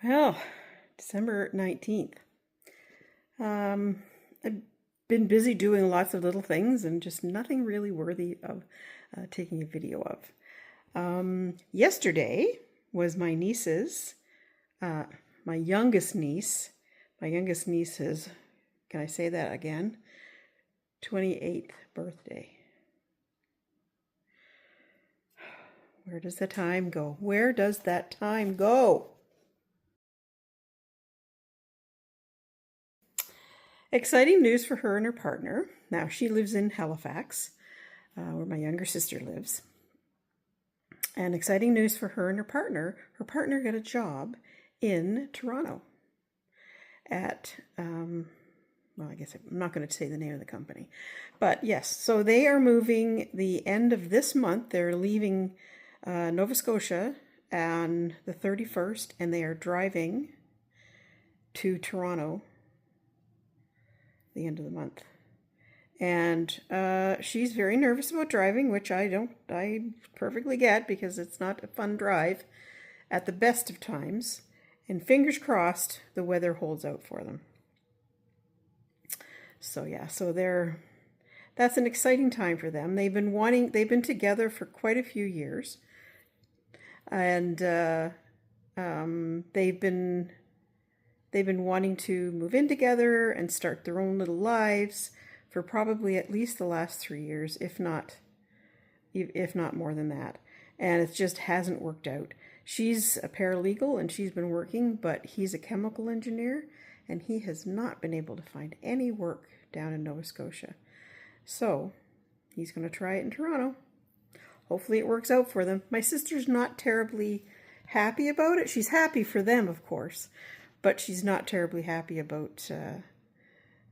Well, December 19th. I've been busy doing lots of little things and just nothing really worthy of taking a video of. Yesterday was my niece's, my youngest niece. My youngest niece's, can I say that again? 28th birthday. Where does the time go? Where does that time go? Exciting news for her and her partner. Now, she lives in Halifax, where my younger sister lives. And exciting news for her and her partner. Her partner got a job in Toronto at, well, I guess I'm not going to say the name of the company. But yes, so they are moving the end of this month. They're leaving Nova Scotia on the 31st, and they are driving to Toronto the end of the month. And she's very nervous about driving, which I perfectly get, because it's not a fun drive at the best of times. And fingers crossed the weather holds out for them. So yeah, that's an exciting time for them. They've been together for quite a few years. And they've been wanting to move in together and start their own little lives for probably at least the last 3 years, if not more than that. And it just hasn't worked out. She's a paralegal and she's been working, but he's a chemical engineer and he has not been able to find any work down in Nova Scotia. So he's going to try it in Toronto. Hopefully it works out for them. My sister's not terribly happy about it. She's happy for them, of course, but she's not terribly happy about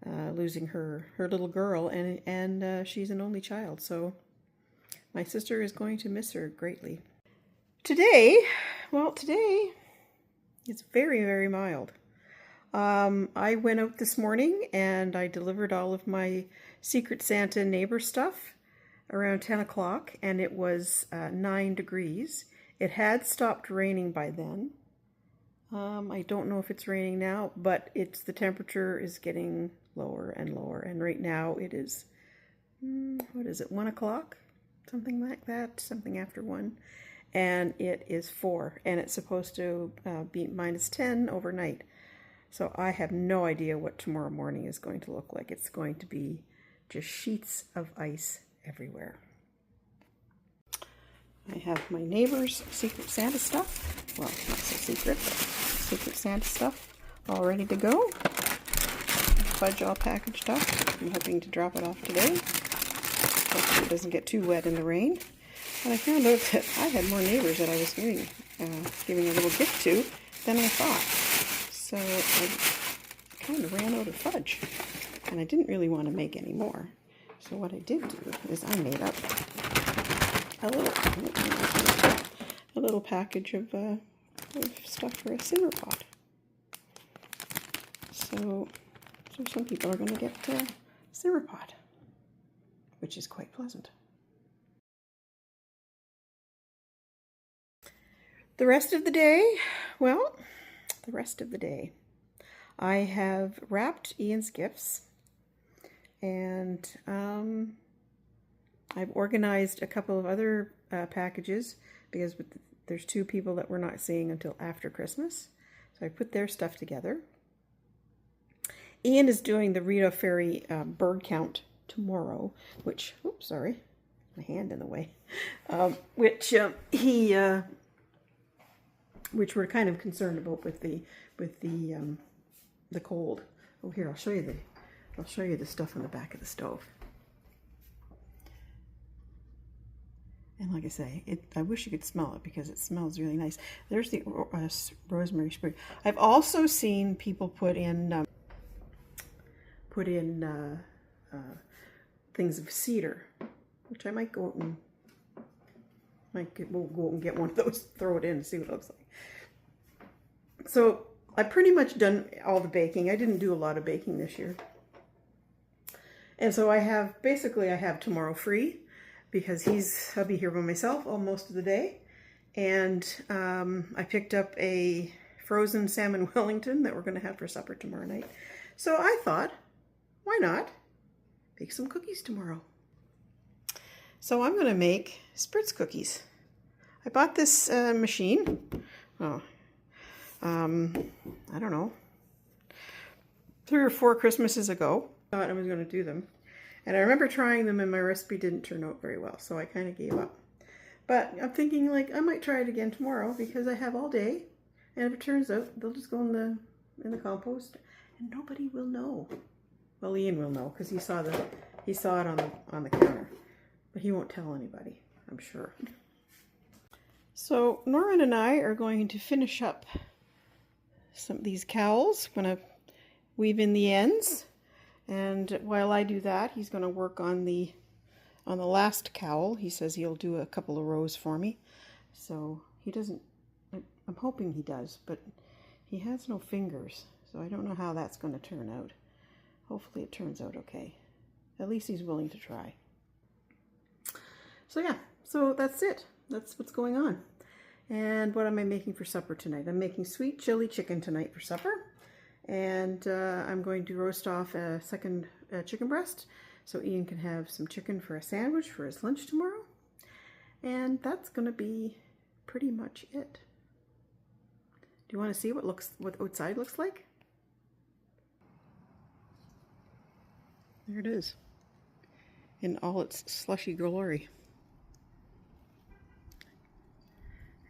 losing her little girl, and she's an only child, so my sister is going to miss her greatly. Today it's very, very mild. I went out this morning and I delivered all of my Secret Santa neighbor stuff around 10 o'clock, and it was 9 degrees. It had stopped raining by then. I don't know if it's raining now, but the temperature is getting lower and lower, and right now it is, what is it, 1 o'clock? Something like that, something after 1. And it is 4, and it's supposed to be -10 overnight. So I have no idea what tomorrow morning is going to look like. It's going to be just sheets of ice everywhere. I have my neighbor's Secret Santa stuff. Well, not so secret, but Secret Santa stuff all ready to go. Fudge all packaged up. I'm hoping to drop it off today. Hopefully it doesn't get too wet in the rain. But I found out that I had more neighbors that I was giving a little gift to than I thought. So I kind of ran out of fudge. And I didn't really want to make any more. So what I did do is I made up a little package of stuff for a simmer pot. So some people are going to get a simmer pot, which is quite pleasant. The rest of the day, I have wrapped Ian's gifts, and I've organized a couple of other packages because there's 2 people that we're not seeing until after Christmas. So I put their stuff together. Ian is doing the Rideau Ferry bird count tomorrow, which, oops, sorry, my hand in the way, which we're kind of concerned about with the cold. Oh, here, I'll show you the stuff on the back of the stove. And like I say, I wish you could smell it because it smells really nice. There's the rosemary spray. I've also seen people put in things of cedar, which I might go out and we'll go out and get one of those, throw it in and see what it looks like. So I've pretty much done all the baking. I didn't do a lot of baking this year. And so I have tomorrow free because I'll be here by myself most of the day. And I picked up a frozen salmon Wellington that we're going to have for supper tomorrow night. So I thought, why not bake some cookies tomorrow? So I'm going to make spritz cookies. I bought this machine, I don't know, 3 or 4 Christmases ago. I thought I was going to do them. And I remember trying them and my recipe didn't turn out very well, so I kind of gave up. But I'm thinking, like, I might try it again tomorrow because I have all day. And if it turns out, they'll just go in the compost and nobody will know. Well, Ian will know because he saw it on the counter. But he won't tell anybody, I'm sure. So Norman and I are going to finish up some of these cowls. I'm going to weave in the ends. And while I do that, he's going to work on the last cowl. He says he'll do a couple of rows for me. So he doesn't, I'm hoping he does, but he has no fingers. So I don't know how that's going to turn out. Hopefully it turns out okay. At least he's willing to try. So yeah, so that's it. That's what's going on. And what am I making for supper tonight? I'm making sweet chili chicken tonight for supper. And I'm going to roast off a second chicken breast so Ian can have some chicken for a sandwich for his lunch tomorrow. And that's going to be pretty much it. Do you want to see what outside looks like? There it is, in all its slushy glory.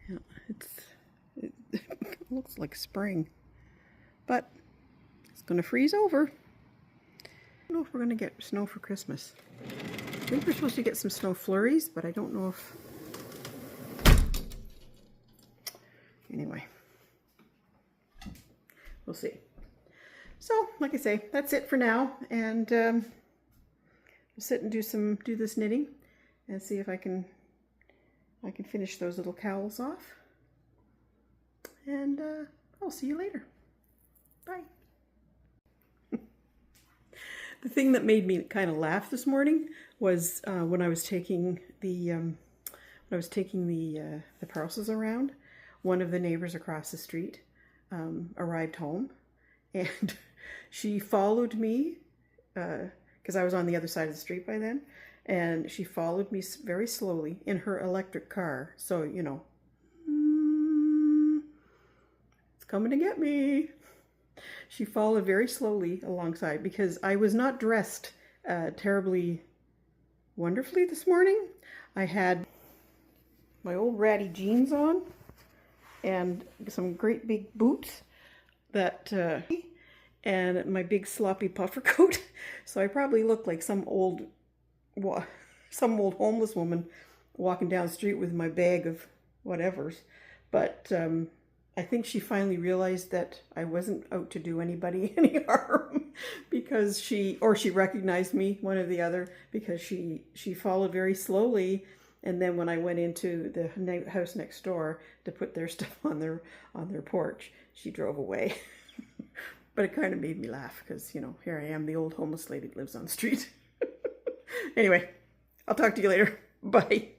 Yeah, it looks like spring, but it's going to freeze over. I don't know if we're going to get snow for Christmas. I think we're supposed to get some snow flurries, but I don't know if... Anyway, we'll see. So, like I say, that's it for now, and we'll sit and do this knitting and see if I can finish those little cowls off. And I'll see you later. Bye. The thing that made me kind of laugh this morning was when I was taking the parcels around. One of the neighbors across the street arrived home, and she followed me because I was on the other side of the street by then, and she followed me very slowly in her electric car. So, you know, it's coming to get me. She followed very slowly alongside because I was not dressed terribly wonderfully this morning. I had my old ratty jeans on and some great big boots that and my big sloppy puffer coat. So I probably looked like some old homeless woman walking down the street with my bag of whatevers. But I think she finally realized that I wasn't out to do anybody any harm because she recognized me, one or the other, because she followed very slowly. And then when I went into the house next door to put their stuff on their porch, she drove away. But it kind of made me laugh because, you know, here I am, the old homeless lady that lives on the street. Anyway, I'll talk to you later. Bye.